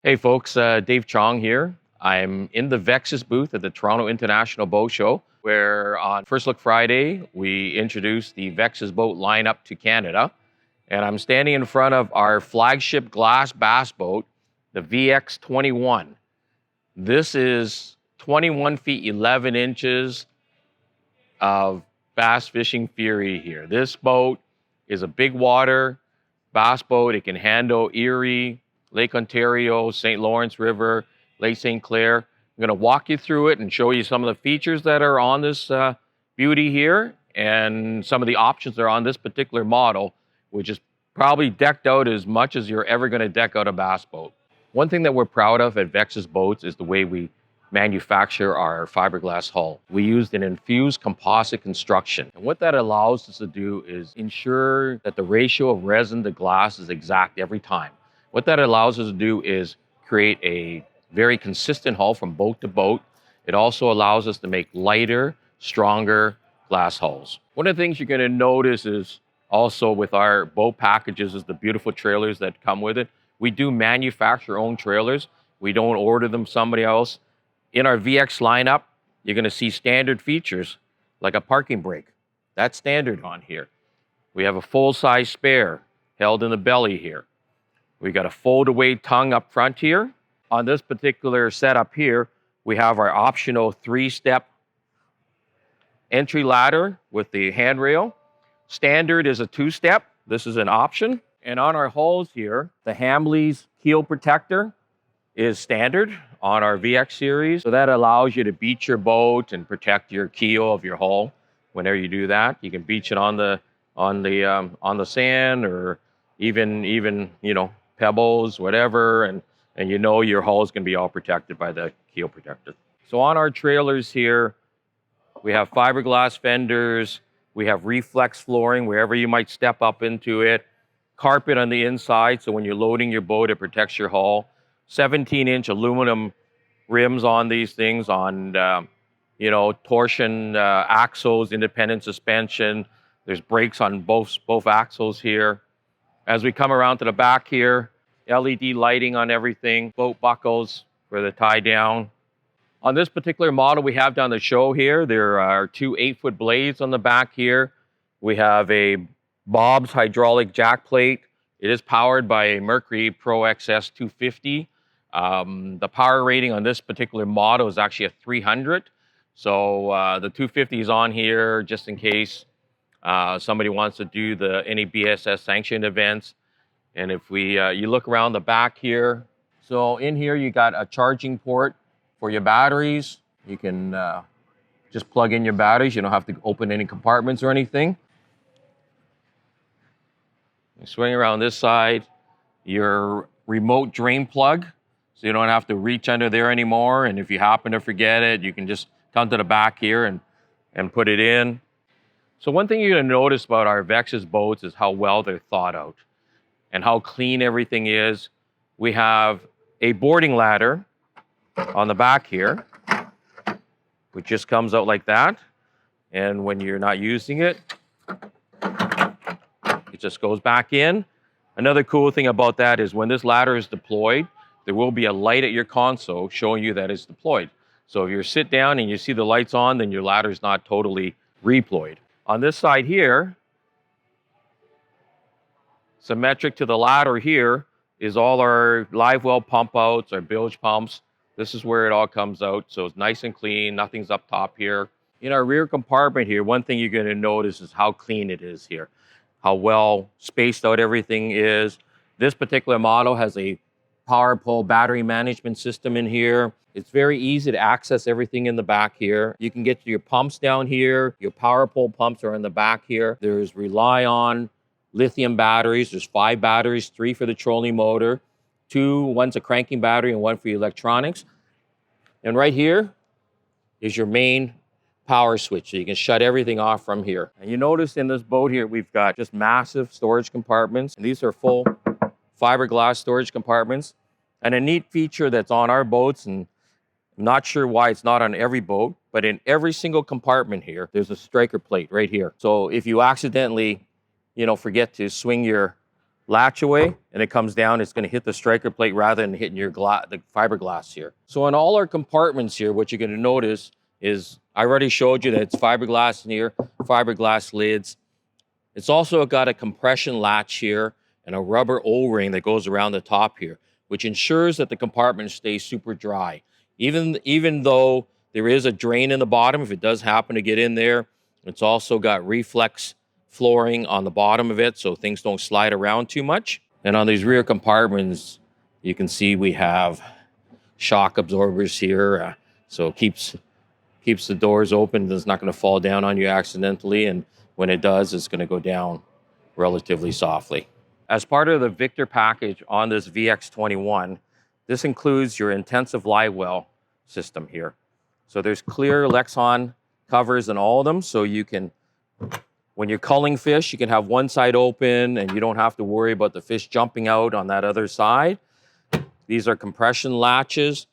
Hey folks, Dave Chong here. I'm in the Vexus booth at the Toronto International Boat Show, where on First Look Friday, we introduced the Vexus boat lineup to Canada. And I'm standing in front of our flagship glass bass boat, the VX21. This is 21 feet 11 inches of bass fishing fury here. This boat is a big water bass boat. It can handle Erie, Lake Ontario, St. Lawrence River, Lake St. Clair. I'm going to walk you through it and show you some of the features that are on this beauty here and some of the options that are on this particular model, which is probably decked out as much as you're ever going to deck out a bass boat. One thing that we're proud of at Vexus Boats is the way we manufacture our fiberglass hull. We used an infused composite construction. And what that allows us to do is ensure that the ratio of resin to glass is exact every time. What that allows us to do is create a very consistent hull from boat to boat. It also allows us to make lighter, stronger glass hulls. One of the things you're going to notice is also with our boat packages is the beautiful trailers that come with it. We do manufacture our own trailers. We don't order them somebody else. In our VX lineup, you're going to see standard features like a parking brake. That's standard on here. We have a full-size spare held in the belly here. We got a fold-away tongue up front here. On this particular setup here, we have our optional 3-step entry ladder with the handrail. Standard is a 2-step. This is an option. And on our hulls here, the Hamley's keel protector is standard on our VX series. So that allows you to beach your boat and protect your keel of your hull. Whenever you do that, you can beach it on the sand or even pebbles, whatever, and your hull is going to be all protected by the keel protector. So on our trailers here, we have fiberglass fenders, we have reflex flooring wherever you might step up into it, carpet on the inside, so when you're loading your boat, it protects your hull. 17-inch aluminum rims on these things, on torsion axles, independent suspension. There's brakes on both axles here. As we come around to the back here, LED lighting on everything, boat buckles for the tie down. On this particular model we have down the show here, there are 2 8-foot blades on the back here. We have a Bob's hydraulic jack plate. It is powered by a Mercury Pro XS 250. The power rating on this particular model is actually a 300. So the 250 is on here just in case somebody wants to do any BSS sanctioned events. And if you look around the back here, so in here you got a charging port for your batteries. You can just plug in your batteries. You don't have to open any compartments or anything. You swing around this side, your remote drain plug, so you don't have to reach under there anymore. And if you happen to forget it, you can just come to the back here and put it in. So one thing you're going to notice about our Vexus boats is how well they're thought out and how clean everything is. We have a boarding ladder on the back here, which just comes out like that. And when you're not using it, it just goes back in. Another cool thing about that is when this ladder is deployed, there will be a light at your console showing you that it's deployed. So if you sit down and you see the lights on, then your ladder is not totally redeployed. On this side here, symmetric to the ladder here, is all our Livewell pump outs, our bilge pumps. This is where it all comes out. So it's nice and clean, nothing's up top here. In our rear compartment here, one thing you're going to notice is how clean it is here, how well spaced out everything is. This particular model has a power pole battery management system in here. It's very easy to access everything in the back here. You can get to your pumps down here. Your power pole pumps are in the back here. There's rely-on lithium batteries. There's 5 batteries, 3 for the trolling motor, 2, one's a cranking battery and 1 for electronics. And right here is your main power switch. So you can shut everything off from here. And you notice in this boat here, we've got just massive storage compartments. And these are full fiberglass storage compartments. And a neat feature that's on our boats, and I'm not sure why it's not on every boat, but in every single compartment here, there's a striker plate right here. So if you accidentally, forget to swing your latch away and it comes down, it's going to hit the striker plate rather than hitting your the fiberglass here. So in all our compartments here, what you're going to notice is I already showed you that it's fiberglass in here, fiberglass lids. It's also got a compression latch here and a rubber O-ring that goes around the top here, which ensures that the compartment stays super dry. Even though there is a drain in the bottom, if it does happen to get in there, it's also got reflex flooring on the bottom of it so things don't slide around too much. And on these rear compartments, you can see we have shock absorbers here. So it keeps the doors open. It's not going to fall down on you accidentally. And when it does, it's going to go down relatively softly. As part of the Victor package on this VX21, this includes your intensive Livewell system here. So there's clear Lexan covers in all of them. So you can, when you're culling fish, you can have one side open and you don't have to worry about the fish jumping out on that other side. These are compression latches.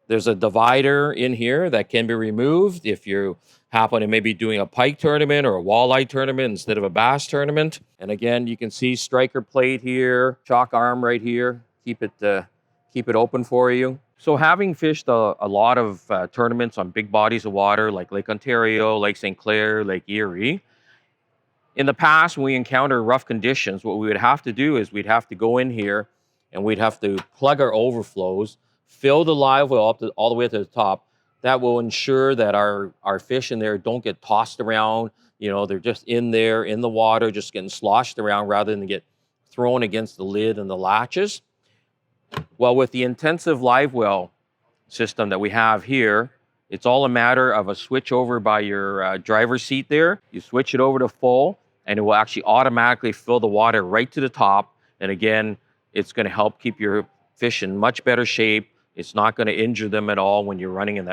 There's a divider in here that can be removed if you happen to maybe doing a pike tournament or a walleye tournament instead of a bass tournament. And again, you can see striker plate here, chalk arm right here. Keep it open for you. So having fished a lot of tournaments on big bodies of water like Lake Ontario, Lake St. Clair, Lake Erie, in the past when we encounter rough conditions, what we would have to do is we'd have to go in here and we'd have to plug our overflows, fill the live well up all the way to the top. That will ensure that our fish in there don't get tossed around. You know, they're just in there in the water, just getting sloshed around rather than get thrown against the lid and the latches. Well, with the intensive Livewell system that we have here, it's all a matter of a switch over by your driver's seat there. You switch it over to full, and it will actually automatically fill the water right to the top. And again, it's going to help keep your fish in much better shape. It's not going to injure them at all when you're running in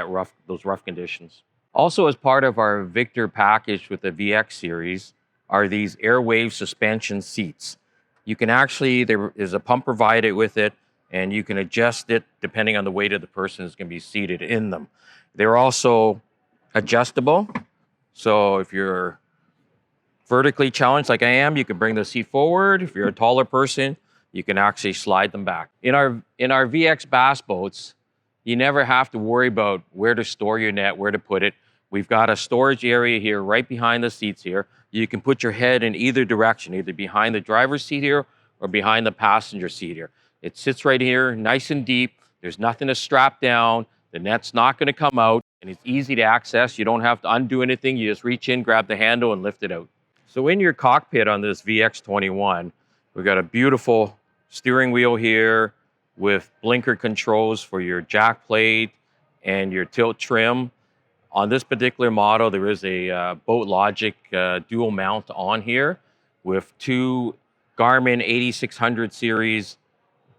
those rough conditions. Also, as part of our Victor package with the VX series, are these airwave suspension seats. You can actually, there is a pump provided with it, and you can adjust it depending on the weight of the person who's going to be seated in them. They're also adjustable. So if you're vertically challenged like I am, you can bring the seat forward. If you're a taller person, you can actually slide them back. In our VX bass boats, you never have to worry about where to store your net, where to put it. We've got a storage area here right behind the seats here. You can put your head in either direction, either behind the driver's seat here or behind the passenger seat here. It sits right here, nice and deep. There's nothing to strap down. The net's not going to come out, and it's easy to access. You don't have to undo anything. You just reach in, grab the handle, and lift it out. So in your cockpit on this VX21, we've got a beautiful steering wheel here with blinker controls for your jack plate and your tilt trim. On this particular model, there is a Boat Logic dual mount on here with two Garmin 8600 series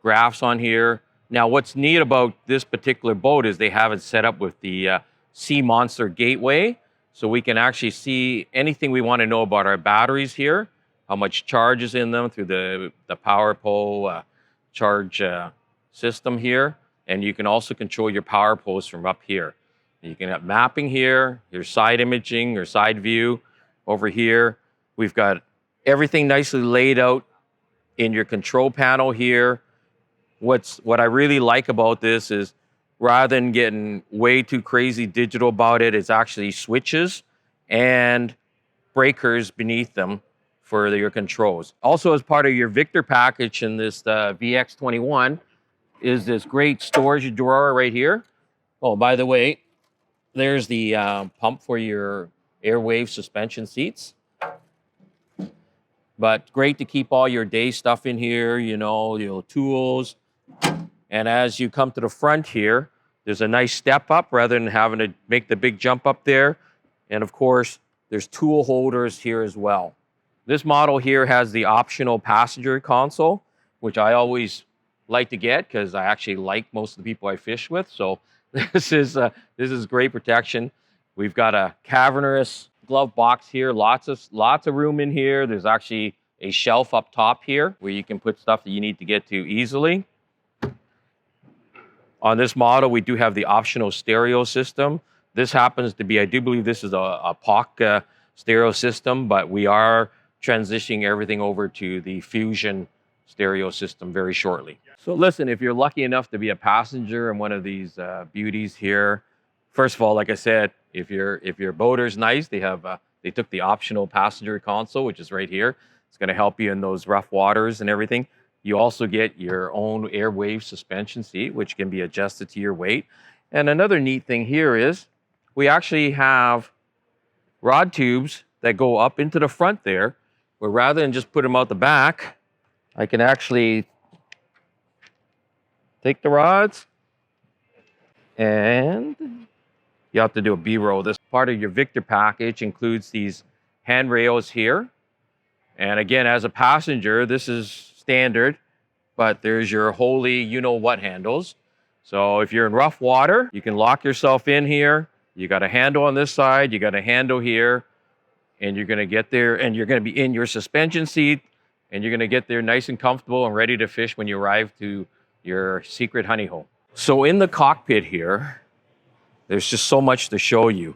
graphs on here. Now, what's neat about this particular boat is they have it set up with the Sea Monster gateway. So we can actually see anything we want to know about our batteries here, how much charge is in them through the power pole charge system here. And you can also control your power post from up here. You can have mapping here, your side imaging or side view over here. We've got everything nicely laid out in your control panel here. What I really like about this is rather than getting way too crazy digital about it, it's actually switches and breakers beneath them for your controls. Also, as part of your Victor package in this VX21 is this great storage drawer right here. Oh, by the way, there's the pump for your airwave suspension seats. But great to keep all your day stuff in here, you know, your tools. And as you come to the front here, there's a nice step up rather than having to make the big jump up there. And of course, there's tool holders here as well. This model here has the optional passenger console, which I always like to get because I actually like most of the people I fish with. So this is great protection. We've got a cavernous glove box here, lots of room in here. There's actually a shelf up top here where you can put stuff that you need to get to easily. On this model, we do have the optional stereo system. This happens to be, I do believe this is a POC stereo system, but we are transitioning everything over to the Fusion stereo system very shortly. So listen, if you're lucky enough to be a passenger in one of these beauties here, first of all, like I said, if your boater's nice, they took the optional passenger console, which is right here. It's going to help you in those rough waters and everything. You also get your own airwave suspension seat, which can be adjusted to your weight. And another neat thing here is we actually have rod tubes that go up into the front there, where rather than just put them out the back, I can actually take the rods, and you have to do a B-roll. This part of your Victor package includes these handrails here. And again, as a passenger, this is standard, but there's your holy you-know-what handles. So if you're in rough water, you can lock yourself in here. You got a handle on this side, you got a handle here, and you're gonna get there, and you're gonna be in your suspension seat, and you're gonna get there nice and comfortable and ready to fish when you arrive to your secret honey hole. So in the cockpit here, there's just so much to show you.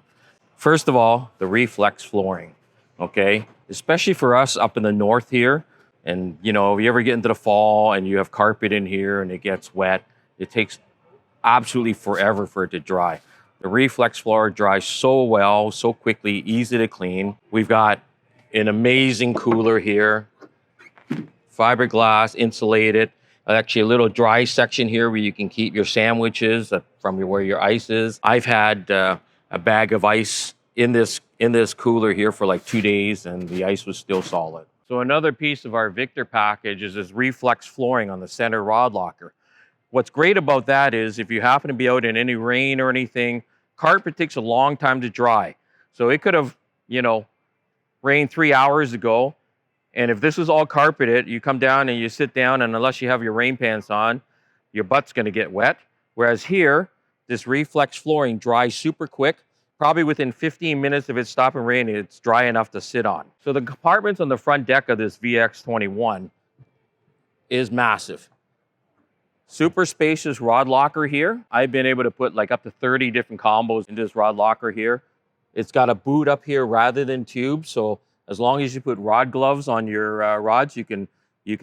First of all, the reflex flooring, okay? Especially for us up in the north here, and you know, if you ever get into the fall and you have carpet in here and it gets wet, it takes absolutely forever for it to dry. The reflex floor dries so well, so quickly, easy to clean. We've got an amazing cooler here, fiberglass, insulated. Actually, a little dry section here where you can keep your sandwiches from where your ice is. I've had a bag of ice in this cooler here for like 2 days, and the ice was still solid. So another piece of our Victor package is this reflex flooring on the center rod locker. What's great about that is if you happen to be out in any rain or anything, carpet takes a long time to dry. So it could have, you know, rained 3 hours ago. And if this was all carpeted, you come down and you sit down, and unless you have your rain pants on, your butt's going to get wet. Whereas here, this reflex flooring dries super quick. Probably within 15 minutes of it stopping raining, it's dry enough to sit on. So the compartments on the front deck of this VX21 is massive. Super spacious rod locker here. I've been able to put like up to 30 different combos into this rod locker here. It's got a boot up here rather than tube, so as long as you put rod gloves on your rods, you can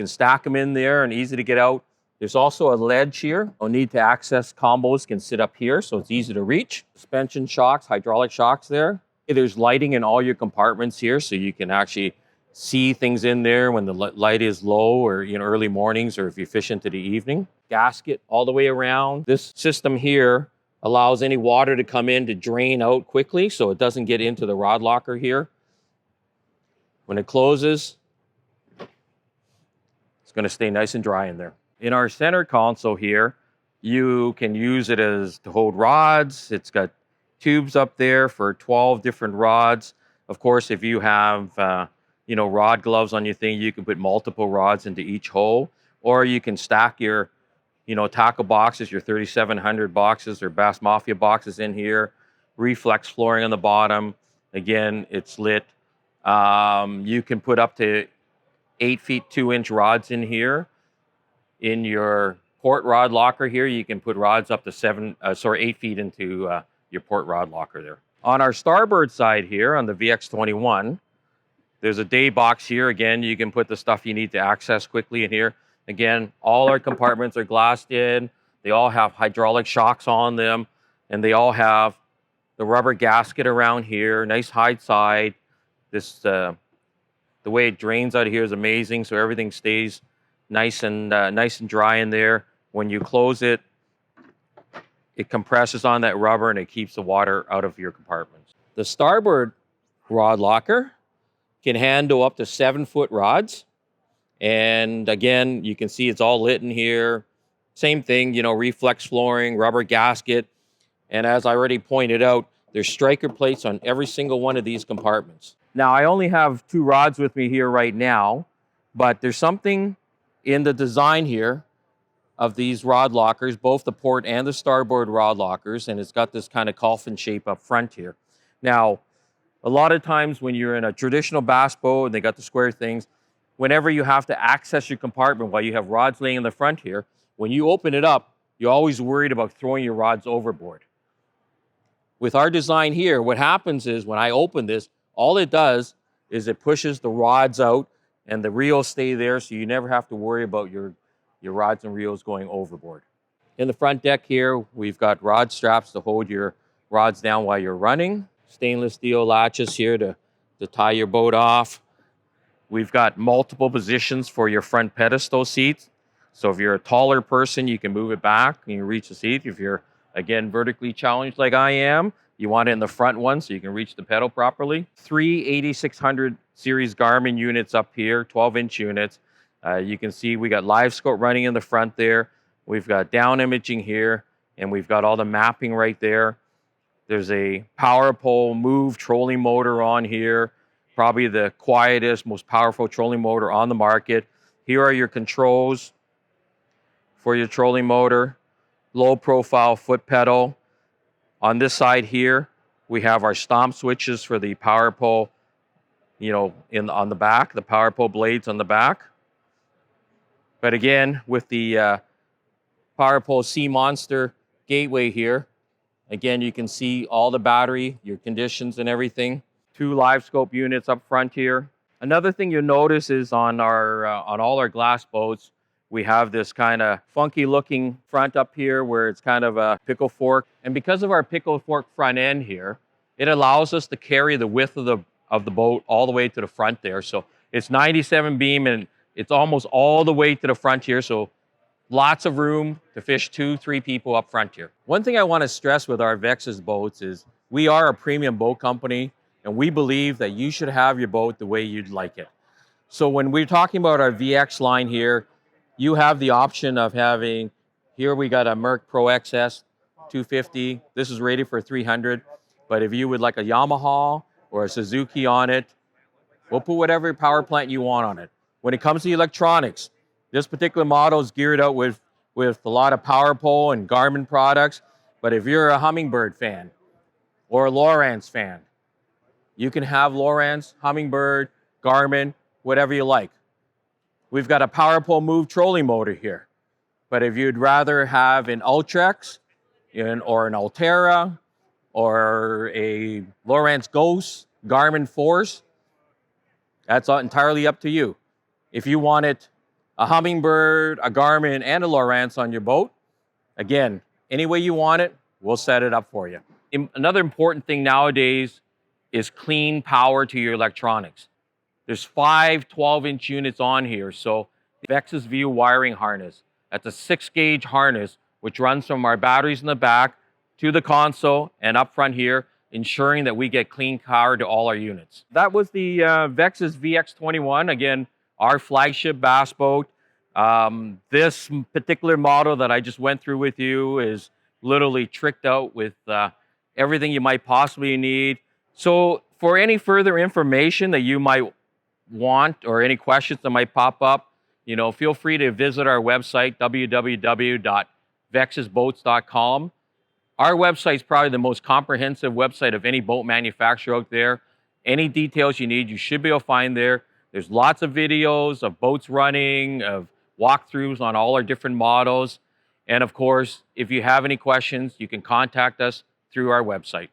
stack them in there and easy to get out. There's also a ledge here. No need to access combos can sit up here, so it's easy to reach. Suspension shocks, hydraulic shocks there. There's lighting in all your compartments here, so you can actually see things in there when the light is low, or early mornings, or if you fish into the evening. Gasket all the way around. This system here allows any water to come in to drain out quickly, so it doesn't get into the rod locker here. When it closes, it's going to stay nice and dry in there. In our center console here, you can use it to hold rods. It's got tubes up there for 12 different rods. Of course, if you have rod gloves on your thing, you can put multiple rods into each hole, or you can stack your tackle boxes, your 3700 boxes or Bass Mafia boxes in here. Reflex flooring on the bottom. Again, it's lit. You can put up to 8 feet 2 inch rods in here. In your port rod locker here, you can put rods up to 8 feet into your port rod locker there. On our starboard side here, on the VX21, there's a day box here. Again, you can put the stuff you need to access quickly in here. Again, all our compartments are glassed in. They all have hydraulic shocks on them, and they all have the rubber gasket around here, nice high side. This the way it drains out of here is amazing, so everything stays nice and dry in there. When you close it, it compresses on that rubber and it keeps the water out of your compartments. The starboard rod locker can handle up to 7-foot rods. And again, you can see it's all lit in here. Same thing, reflex flooring, rubber gasket. And as I already pointed out, there's striker plates on every single one of these compartments. Now, I only have 2 rods with me here right now, but there's something in the design here of these rod lockers, both the port and the starboard rod lockers, and it's got this kind of coffin shape up front here. Now, a lot of times when you're in a traditional bass boat and they got the square things, whenever you have to access your compartment while you have rods laying in the front here, when you open it up, you're always worried about throwing your rods overboard. With our design here, what happens is when I open this, all it does is it pushes the rods out and the reels stay there, so you never have to worry about your rods and reels going overboard. In the front deck here, we've got rod straps to hold your rods down while you're running. Stainless steel latches here to tie your boat off. We've got multiple positions for your front pedestal seats. So if you're a taller person, you can move it back and you reach the seat. If you're, again, vertically challenged like I am, you want it in the front one so you can reach the pedal properly. 3 8600 series Garmin units up here, 12-inch units. You can see we got live scope running in the front there. We've got down imaging here, and we've got all the mapping right there. There's a power pole move trolling motor on here, probably the quietest, most powerful trolling motor on the market. Here are your controls for your trolling motor, low profile foot pedal. On this side here, we have our stomp switches for the power pole, on the back, the power pole blades on the back. But again, with the power pole Sea Monster gateway here, again, you can see all the battery, your conditions and everything. 2 live scope units up front here. Another thing you'll notice is on all our glass boats, we have this kind of funky looking front up here where it's kind of a pickle fork. And because of our pickle fork front end here, it allows us to carry the width of the boat all the way to the front there. So it's 97 beam and it's almost all the way to the front here. So lots of room to fish 2-3 people up front here. One thing I want to stress with our Vexus boats is we are a premium boat company, and we believe that you should have your boat the way you'd like it. So when we're talking about our VX line here, you have the option of having, here we got a Merc Pro XS 250. This is rated for 300. But if you would like a Yamaha or a Suzuki on it, we'll put whatever power plant you want on it. When it comes to electronics, this particular model is geared out with a lot of power pole and Garmin products. But if you're a Humminbird fan or a Lowrance fan, you can have Lowrance, Humminbird, Garmin, whatever you like. We've got a power pole move trolling motor here. But if you'd rather have an Ultrex or an Altera or a Lowrance Ghost, Garmin Force, that's entirely up to you. If you wanted a Humminbird, a Garmin, and a Lowrance on your boat, again, any way you want it, we'll set it up for you. Another important thing nowadays is clean power to your electronics. There's 5 12-inch units on here. So the Vexus View wiring harness, that's a 6-gauge harness, which runs from our batteries in the back to the console and up front here, ensuring that we get clean power to all our units. That was the Vexus VX21, again, our flagship bass boat. This particular model that I just went through with you is literally tricked out with everything you might possibly need. So for any further information that you might want or any questions that might pop up, feel free to visit our website, www.vexusboats.com. Our website is probably the most comprehensive website of any boat manufacturer out there. Any details you need, you should be able to find there. There's lots of videos of boats running, of walkthroughs on all our different models. And of course, if you have any questions, you can contact us through our website.